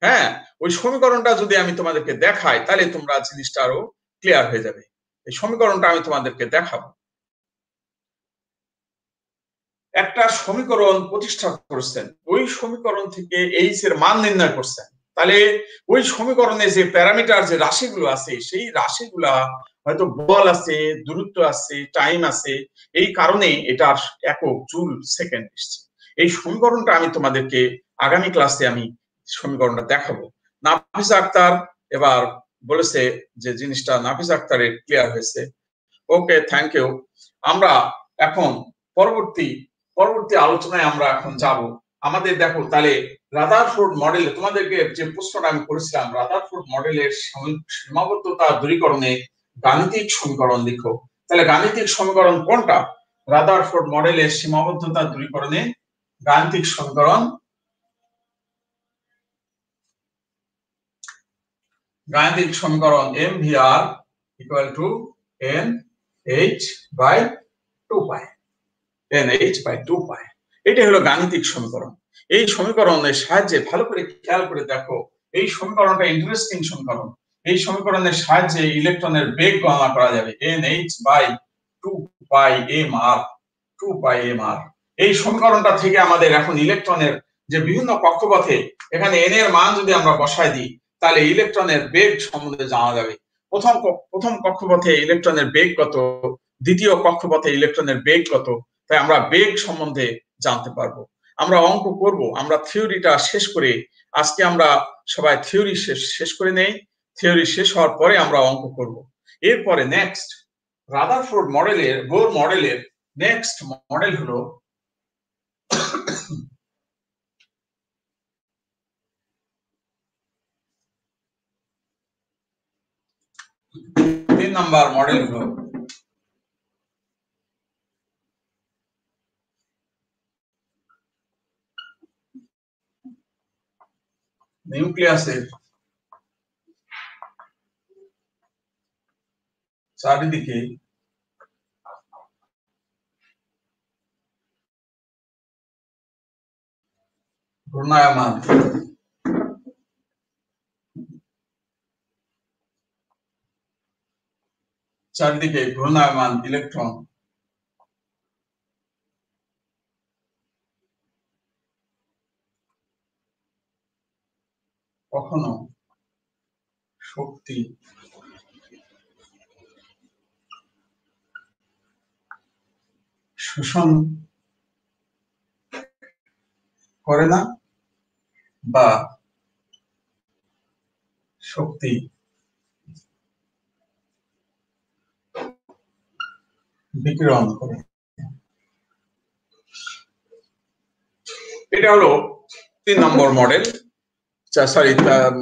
হ্যাঁ, ওই সমীকরণটা যদি আমি তোমাদেরকে দেখাই তাহলে তোমরা জিনিসটা আরো ক্লিয়ার হয়ে যাবে। এই সমীকরণটা আমি তোমাদেরকে দেখাবো। একটা সমীকরণ প্রতিষ্ঠা করছেন, ওই সমীকরণ থেকে এইচ এর মান নির্ণয় করছেন, তাহলে ওই সমীকরণে যে প্যারামিটার, যে রাশিগুলো আছে, সেই রাশিগুলা হয়তো বল আছে, দূরত্ব আছে, টাইম আছে, এই কারণে এটার একক জুল সেকেন্ড এসছে। এই সমীকরণটা আমি তোমাদেরকে আগামী ক্লাসে আমি সমীকরণটা দেখাবো। নাফিস আক্তার এবার বলেছে যে জিনিসটা নাফিস আক্তারের ক্লিয়ার হয়েছে। ওকে, থ্যাংক ইউ। আমরা এখন পরবর্তী আলোচনায় আমরা এখন যাব। আমাদের দেখো তাহলে রাদারফোর্ড মডেল, তোমাদেরকে যে প্রশ্নটা আমি করেছিলাম, রাদারফোর্ড মডেলের সীমাবদ্ধতা দূরীকরণে গাণিতিক সমীকরণ লিখো। তাহলে গাণিতিক সমীকরণ কোনটা? রাদারফোর্ড মডেলের সীমাবদ্ধতা দূরীকরণে গাণিতিক সমীকরণ, গাণিতিক সমীকরণ mvr equal to nh by 2 pi, nh by 2 pi। এটা হলো গাণিতিক সমীকরণ। এই সমীকরণের সাহায্যে ভালো করে খেয়াল করে দেখো, এই সমীকরণটা ইন্টারেস্টিং সমীকরণ। এই সমীকরণের সাহায্যে ইলেকট্রনের বেগ গণনা করা যাবে, nh by 2 pi mr, 2 pi mr। এই সমীকরণটা থেকে আমাদের এখন ইলেকট্রনের যে বিভিন্ন কক্ষপথে এখানে n এর মান যদি আমরা বসাই দিই, তাহলে ইলেকট্রনের বেগ সম্বন্ধে জানা যাবে। প্রথম কক্ষপথে ইলেকট্রনের বেগ কত, দ্বিতীয় কক্ষপথে ইলেকট্রনের বেগ কত, তাই আমরা বেগ সম্বন্ধে জানতে পারবো। আমরা অঙ্ক করব, আমরা থিওরিটা শেষ করে, আজকে আমরা সবাই থিওরি শেষ করে নেই। থিওরি শেষ হওয়ার পরে আমরা অঙ্ক করব। এরপরে নেক্সট রাদারফোর্ড মডেলের, বোর মডেলের নেক্সট মডেল হলো তিন নাম্বার মডেল হলো নিউক্লিয়াসের চারিদিকে ঘূর্ণায়মান ইলেকট্রন কখনো শক্তি শোষণ করে না বা শক্তি বিকিরণ করে। এটা হলো 3 নম্বর মডেল। সরি,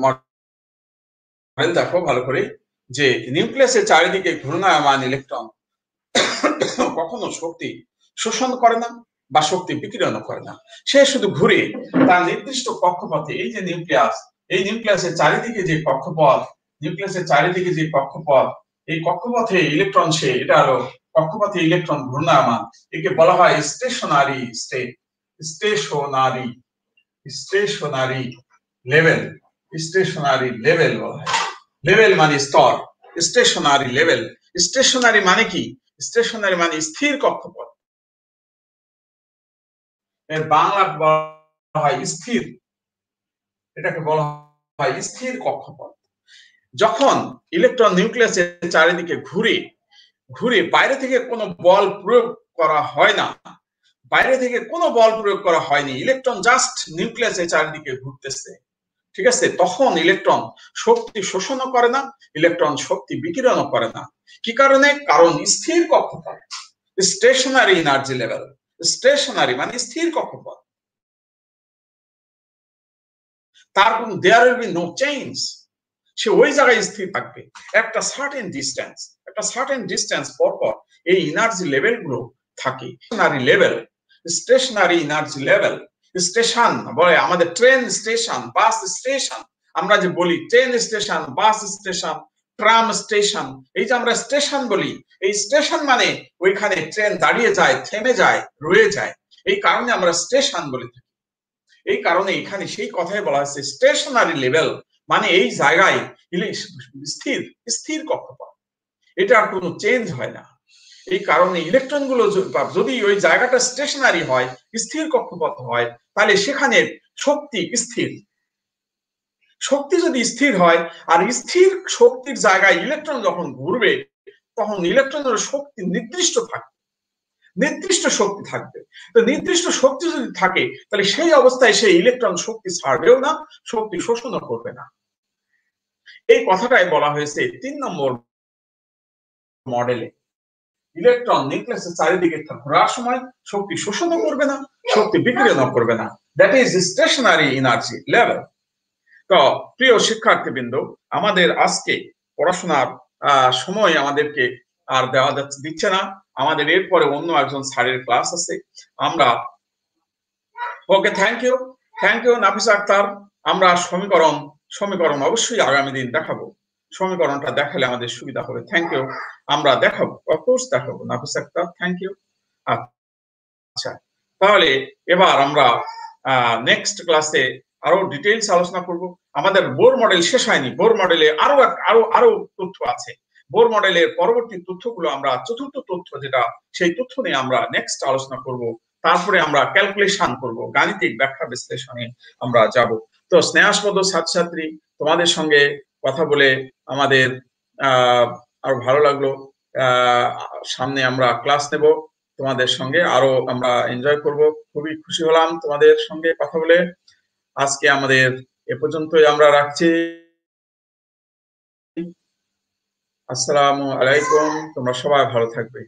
মডেল দেখো ভালো করে, যে নিউক্লিয়াসের চারিদিকে ঘূর্ণায়মান ইলেকট্রন কখনো শক্তি শোষণ করে না বা শক্তি বিকিরণ করে না, সে শুধু ঘুরে তার নির্দিষ্ট কক্ষপথে। এই যে নিউক্লিয়াস, এই নিউক্লিয়াসের চারিদিকে যে কক্ষপথ, এই কক্ষপথে ইলেকট্রন, এটা হলো কক্ষপথে ইলেকট্রন ঘূর্ণায়মান, একে বলা হয় স্টেশনারি স্টেট, স্টেশনারি লেভেল বলা হয়। লেভেল মানে স্তর, স্টেশনারি লেভেল। স্টেশনারি মানে কি? স্টেশনারি মানে স্থির কক্ষপথ, এর বাংলা বলা হয় স্থির, এটাকে বলা হয় স্থির কক্ষপথ। যখন ইলেকট্রন নিউক্লিয়াসের চারিদিকে ঘুরে বাইরে থেকে কোনো বল প্রয়োগ করা হয় না, হয়নি, ইলেকট্রন জাস্ট নিউক্লিয়াসের চারিদিকে ঘুরতেছে, ঠিক আছে, তখন ইলেকট্রন শক্তি শোষণও করে না, ইলেকট্রন শক্তি বিকিরণও করে না। কি কারণে? কারণ স্থির কক্ষপথ, স্টেশনারি এনার্জি লেভেল। স্টেশনারি মানে স্থির কক্ষপথ, তার কোন there will be no change, সে ওই জায়গায় স্থির থাকবে। একটা সার্টেন ডিস্টেন্স পর পর এই এনার্জি লেভেল গুলো থাকে। Stationery energy level. স্টেশন বলে আমাদের ট্রেন স্টেশন, বাস স্টেশন, আমরা যে বলি train station, bus station, tram station, এই যে আমরা স্টেশন বলি, এই স্টেশন মানে ওইখানে ট্রেন দাঁড়িয়ে যায়, থেমে যায়, রয়ে যায়, এই কারণে আমরা স্টেশন বলে থাকি। এই কারণে এখানে সেই কথাই বলা হয়েছে স্টেশনারি লেভেল, মানে এই জায়গায় স্থির কক্ষপথ, এটা আর কোনো চেঞ্জ হয় না। এই কারণে ইলেকট্রন গুলো যদি ওই জায়গাটা স্টেশনারি হয়, স্থির কক্ষপথ হয়, তাহলে সেখানে শক্তি যদি স্থির হয়, আর স্থির শক্তির জায়গায় ইলেকট্রন যখন ঘুরবে, তখন ইলেকট্রনের শক্তি নির্দিষ্ট থাকে, নির্দিষ্ট শক্তি থাকবে। তো নির্দিষ্ট শক্তি যদি থাকে তাহলে সেই অবস্থায় সেই ইলেকট্রন শক্তি ছাড়বেও না, শক্তি শোষণও করবে না। এই কথাটাই বলা হয়েছে 3 নম্বর মডেলে। ইলেকট্রন নিউক্লিয়াসের চারিদিকে ঘোরার সময় শক্তি শোষণও করবে না, শক্তি বিকিরণও করবে না। That is stationary energy level. তো প্রিয় শিক্ষার্থীবৃন্দ, আমাদের আজকে পড়াশোনার সময় আমাদেরকে আর দেওয়া দিচ্ছে না। আমাদের এরপরে অন্য একজন স্যারের ক্লাস আছে। আমরা ওকে, থ্যাংক ইউ নাফিস আক্তার। আমরা সমীকরণ অবশ্যই আগামী দিন দেখাবো। সমীকরণটা দেখালে আমাদের সুবিধা হবে। Thank you. আমরা দেখাবো, অফকোর্স দেখাবো নাফিস আক্তার, থ্যাংক ইউ। আচ্ছা, তাহলে এবার আমরা নেক্সট ক্লাসে আরো ডিটেইলস আলোচনা করব। আমাদের বোর মডেল শেষ হয়নি। বোর মডেলে আরো তথ্য আছে। বোর মডেলের পরবর্তী তথ্যগুলো আমরা চতুর্থ তথ্য যেটা, সেই তথ্য নিয়ে আমরা নেক্সট আলোচনা করব। তারপরে আমরা ক্যালকুলেশন করব, গাণিতিক ব্যাখ্যা বিশ্লেষণে আমরা যাব। তো স্নেহাস্পদ ছাত্রছাত্রী, তোমাদের সঙ্গে কথা বলে আমাদের আরো ভালো লাগলো। সামনে আমরা ক্লাস নেব তোমাদের সঙ্গে, আরো আমরা এনজয় করব। খুবই খুশি হলাম তোমাদের সঙ্গে কথা বলে। আজকে আমাদের এ পর্যন্তই আমরা রাখছি। আসসালামু আলাইকুম, তোমরা সবাই ভালো থাকবে।